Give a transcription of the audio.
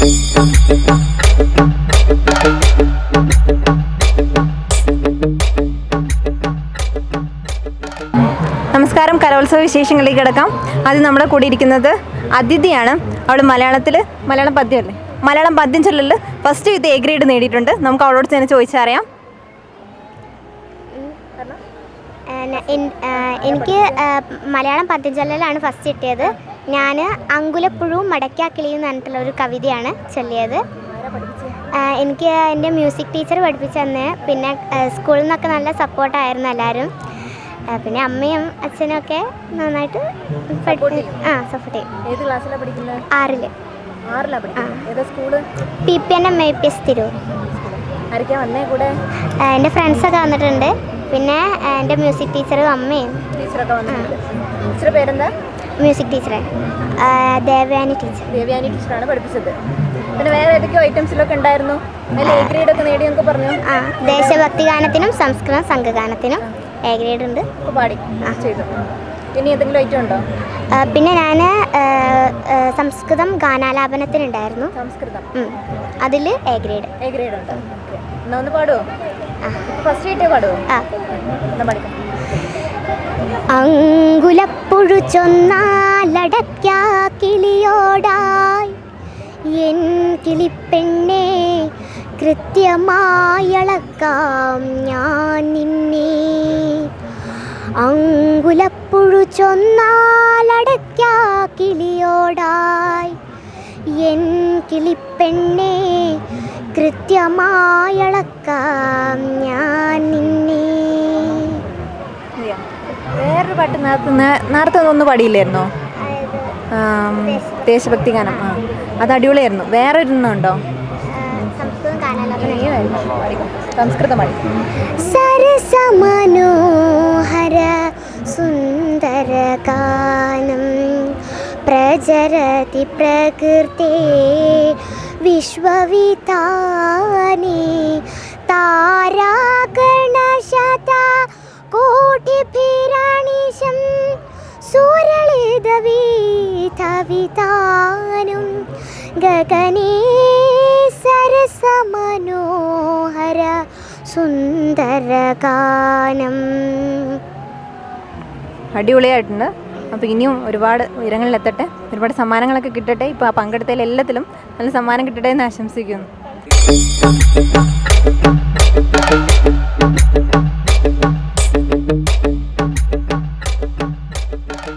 നമസ്കാരം. കലോത്സവ വിശേഷങ്ങളിലേക്ക് കിടക്കാം. ആദ്യം നമ്മുടെ കൂടി ഇരിക്കുന്നത് അതിഥിയാണ്. അവൾ മലയാളം പദ്യമല്ലേ, മലയാളം പദ്യം ചൊല്ലൽ ഫസ്റ്റ് വിത്ത് എ ഗ്രേഡ് നേടിയിട്ടുണ്ട്. നമുക്ക് അവളോട് തന്നെ ചോദിച്ചറിയാം. എനിക്ക് മലയാളം പദ്യം ചൊല്ലലാണ് ഫസ്റ്റ് കിട്ടിയത്. ഞാൻ അങ്കുലപ്പുഴവും മടക്കാക്കിളിയും എന്ന് പറഞ്ഞിട്ടുള്ള ഒരു കവിതയാണ് ചൊല്ലിയത്. എനിക്ക് എൻ്റെ മ്യൂസിക് ടീച്ചർ പഠിപ്പിച്ചു തന്നെ. പിന്നെ സ്കൂളിൽ നിന്നൊക്കെ നല്ല സപ്പോർട്ടായിരുന്നു എല്ലാവരും. പിന്നെ അമ്മയും അച്ഛനും ഒക്കെ നന്നായിട്ട് സപ്പോർട്ട് ചെയ്യും. ഏത് ക്ലാസ്സിലാണ് പഠിക്കുന്നത്? 6ൽ. സ്കൂള്? PPNM APS Tirur. ആരൊക്കെയാ വന്നേ കൂടെ? എൻ്റെ ഫ്രണ്ട്സൊക്കെ വന്നിട്ടുണ്ട്. പിന്നെ എൻ്റെ മ്യൂസിക് ടീച്ചറും അമ്മയും. ടീച്ചറൊക്കെ വന്നിട്ടുണ്ട്. ടീച്ചറുടെ പേരെന്താ? മ്യൂസിക് ടീച്ചറെ ദേവയാനി ടീച്ചർ. ദേവയാനി ടീച്ചറാണ് പഠിപ്പിച്ചത്. പിന്നെ വേറെ ഏതൊക്കെയോ ഐറ്റംസിലൊക്കെ ഉണ്ടായിരുന്നു? അതിൽ എ ഗ്രേഡ് ഒക്കെ നേടി എന്നൊക്കെ പറഞ്ഞു. ദേശഭക്തി ഗാനത്തിനും സംസ്കൃതം സംഘഗാനത്തിനും എ ഗ്രേഡ് ഉണ്ട്. പാടി ചെയ്തു. ഇനി എന്തെങ്കിലും ഐറ്റം ഉണ്ടോ? പിന്നെ ഞാൻ സംസ്കൃതം ഗാനാലാപനത്തിനുണ്ടായിരുന്നു. സംസ്കൃതം അതിൽ എ ഗ്രേഡ് ഉണ്ട്. എന്നാ ഒന്ന് പാടുമോ? ഫസ്റ്റ് ആയിട്ടേ പാടുമോ? എന്നാ പഠിക്കാം. അങ്കുലപ്പുഴു ചൊന്നാലടയ്ക്കാ കിളിയോടായി എൻ കിളിപ്പെണ്ണെ കൃത്യമായളക്കാം ഞാൻ നിന്നെ. അങ്കുലപ്പുഴു ചൊന്നാലടയ്ക്കാ കിളിയോടായി എൻ കിളിപ്പെണ്ണെ കൃത്യമായളക്കാം ഞാൻ നിന്നെ. വേറൊരു പാട്ട് നേരത്തെ ഒന്ന് പാടിയില്ലായിരുന്നോ? ദേശഭക്തി ഗാനം. അത് അടിപൊളിയായിരുന്നു. വേറെ ഒരെണ്ണമുണ്ടോ? സംസ്കൃതം പാടി. സരസമനോഹര സുന്ദരഗാനം പ്രചരതി പ്രകൃതേ വിശ്വവിതാനി താരാഗണശത കോടിഭിരാണിശം സുരളിതവീതവിതാനും ഗഗനേ സരസമനോഹര സുന്ദരഗാനം. അടിപൊളിയായിട്ടുണ്ട്. അപ്പോൾ ഇനിയും ഒരുപാട് ഉയരങ്ങളിലെത്തട്ടെ, ഒരുപാട് സമ്മാനങ്ങളൊക്കെ കിട്ടട്ടെ. ഇപ്പോൾ ആ പങ്കെടുത്തതിൽ എല്ലാത്തിലും നല്ല സമ്മാനം കിട്ടട്ടെ എന്ന് ആശംസിക്കുന്നു.